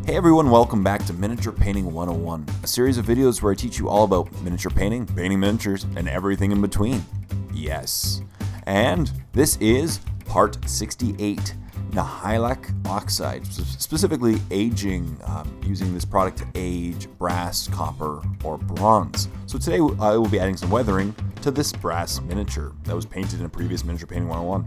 Hey everyone, welcome back to Miniature Painting 101, a series of videos where I teach you all about miniature painting, painting miniatures, and everything in between. Yes. And this is part 68, Nihilakh Oxide, specifically aging, using this product to age brass, copper, or bronze. So today I will be adding some weathering to this brass miniature that was painted in a previous Miniature Painting 101.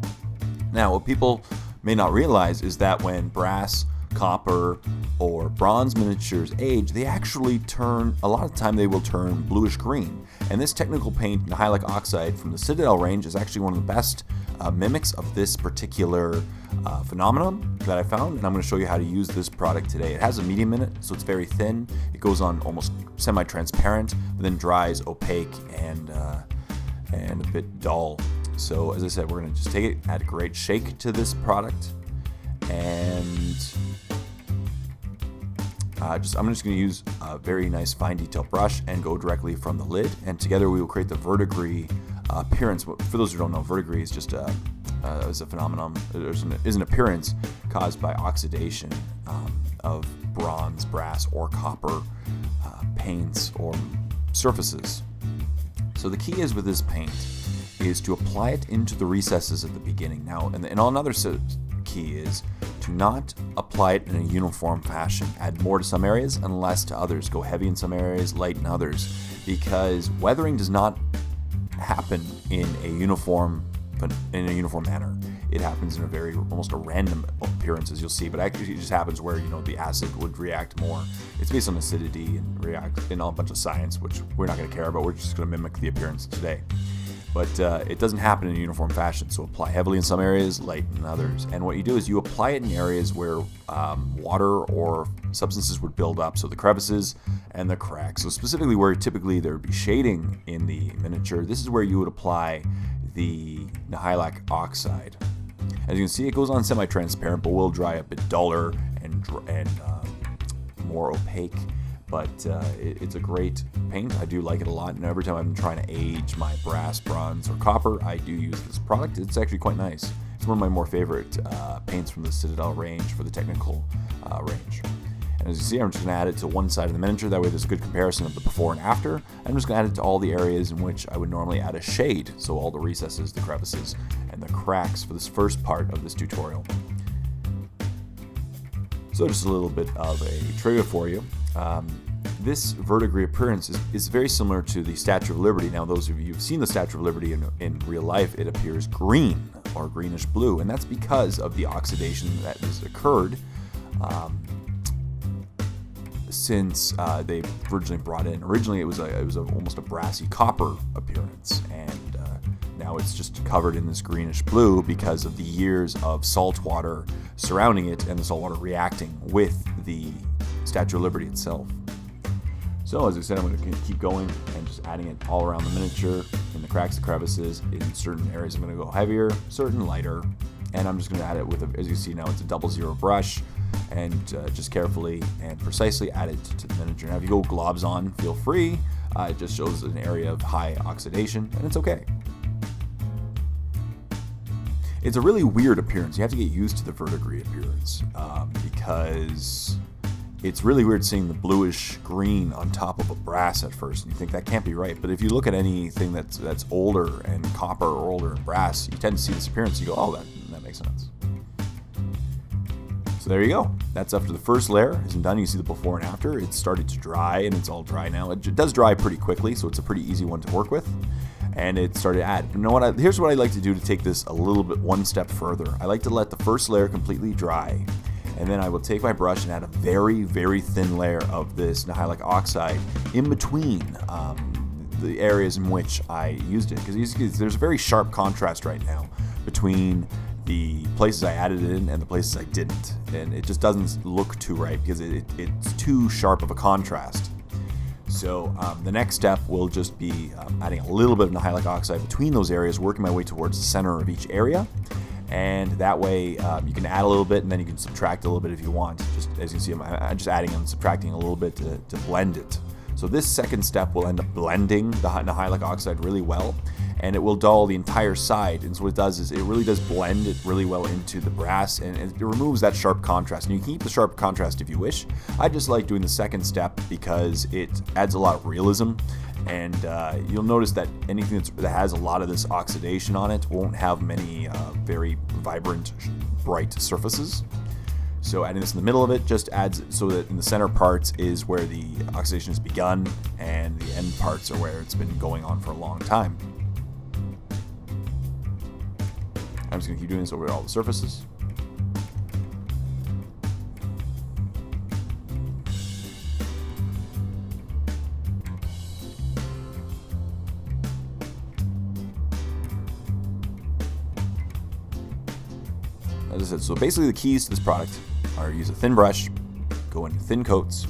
Now, what people may not realize is that when brass, copper, or bronze miniatures age, they actually turn, a lot of the time they will turn bluish green. And this technical paint, Nihilakh Oxide from the Citadel range, is actually one of the best mimics of this particular phenomenon that I found, and I'm going to show you how to use this product today. It has a medium in it, so it's very thin. It goes on almost semi-transparent, but then dries opaque and a bit dull. So as I said, we're going to just take it, add a great shake to this product, and I'm just going to use a very nice fine detail brush and go directly from the lid, and together we will create the verdigris appearance. For those who don't know, verdigris is just is a phenomenon, is an appearance caused by oxidation of bronze, brass, or copper paints or surfaces. So the key is with this paint is to apply it into the recesses at the beginning. Now, and another key is to not apply it in a uniform fashion. Add more to some areas and less to others. Go heavy in some areas, light in others, because weathering does not happen in a uniform manner. It happens in a very almost a random appearance, as you'll see, but actually it just happens where the acid would react more. It's based on acidity and react in a bunch of science, which we're not going to care about. We're just going to mimic the appearance today. But it doesn't happen in a uniform fashion, so apply heavily in some areas, light in others. And what you do is you apply it in areas where water or substances would build up, so the crevices and the cracks. So specifically where typically there would be shading in the miniature, this is where you would apply the Nihilakh Oxide. As you can see, it goes on semi-transparent, but will dry a bit duller and more opaque. But it's a great paint. I do like it a lot, and every time I'm trying to age my brass, bronze, or copper, I do use this product. It's actually quite nice. It's one of my more favorite paints from the Citadel range for the technical range. And as you see, I'm just going to add it to one side of the miniature. That way there's a good comparison of the before and after. I'm just going to add it to all the areas in which I would normally add a shade. So all the recesses, the crevices, and the cracks for this first part of this tutorial. So just a little bit of a trivia for you. This verdigris appearance is very similar to the Statue of Liberty. Now, those of you who've seen the Statue of Liberty in real life, it appears green or greenish blue, and that's because of the oxidation that has occurred since they originally brought in. Originally, it was almost a brassy copper appearance, and now it's just covered in this greenish blue because of the years of salt water surrounding it and the salt water reacting with the Statue of Liberty itself. So as I said, I'm going to keep going and just adding it all around the miniature, in the cracks and crevices. In certain areas I'm going to go heavier, certain lighter, and I'm just going to add it with, as you see now, it's a 00 brush, and just carefully and precisely add it to the miniature. Now if you go globs on, feel free. It just shows an area of high oxidation, and it's okay. It's a really weird appearance. You have to get used to the verdigris appearance because it's really weird seeing the bluish green on top of a brass at first, and you think that can't be right. But if you look at anything that's older and copper or older and brass, you tend to see this appearance. You go, oh, that makes sense. So there you go. That's after the first layer isn't done. You see the before and after. It's started to dry, and it's all dry now. It does dry pretty quickly, so it's a pretty easy one to work with. And it started to add. You know what? Here's what I like to do to take this a little bit one step further. I like to let the first layer completely dry, and then I will take my brush and add a very, very thin layer of this Nihilakh Oxide in between the areas in which I used it. Because there's a very sharp contrast right now between the places I added it in and the places I didn't. And it just doesn't look too right because it's too sharp of a contrast. So the next step will just be adding a little bit of Nihilakh Oxide between those areas, working my way towards the center of each area. And that way you can add a little bit, and then you can subtract a little bit if you want. Just as you can see, I'm just adding and subtracting a little bit to blend it. So this second step will end up blending the Nihilakh Oxide really well, and it will dull the entire side. And so what it does is it really does blend it really well into the brass, and it removes that sharp contrast. And you can keep the sharp contrast if you wish. I just like doing the second step because it adds a lot of realism, and you'll notice that anything that has a lot of this oxidation on it won't have many very vibrant, bright surfaces. So adding this in the middle of it just adds so that in the center parts is where the oxidation has begun, and the end parts are where it's been going on for a long time. I'm just going to keep doing this over all the surfaces. As I said, so basically the keys to this product are use a thin brush, go in thin coats,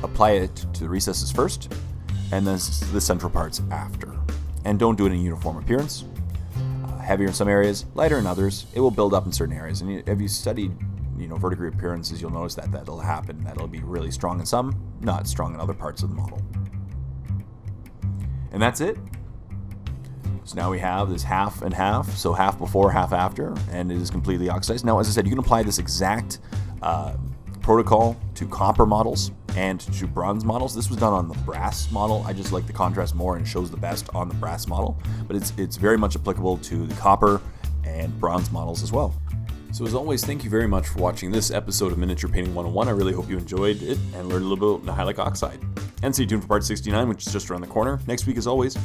apply it to the recesses first, and then the central parts after. And don't do it in a uniform appearance. Heavier in some areas, lighter in others. It will build up in certain areas. And if you studied, verdigris appearances, you'll notice that that'll happen. That'll be really strong in some, not strong in other parts of the model. And that's it. So now we have this half and half, so half before, half after, and it is completely oxidized. Now, as I said, you can apply this exact protocol to copper models and to bronze models. This was done on the brass model. I just like the contrast more and shows the best on the brass model, but it's very much applicable to the copper and bronze models as well. So as always, thank you very much for watching this episode of Miniature Painting 101. I really hope you enjoyed it and learned a little bit about Nihilakh Oxide. And stay tuned for part 69, which is just around the corner, next week as always.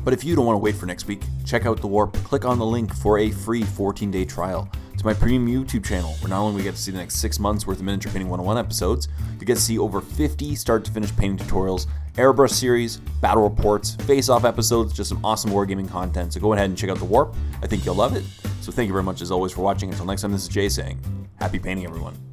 But if you don't want to wait for next week, check out The Warp. Click on the link for a free 14-day trial to my premium YouTube channel, where not only we get to see the next 6 months worth of Miniature Painting 101 episodes, you get to see over 50 start-to-finish painting tutorials, airbrush series, battle reports, face-off episodes, just some awesome wargaming content. So go ahead and check out The Warp. I think you'll love it. So thank you very much as always for watching. Until next time, this is Jay saying, happy painting, everyone.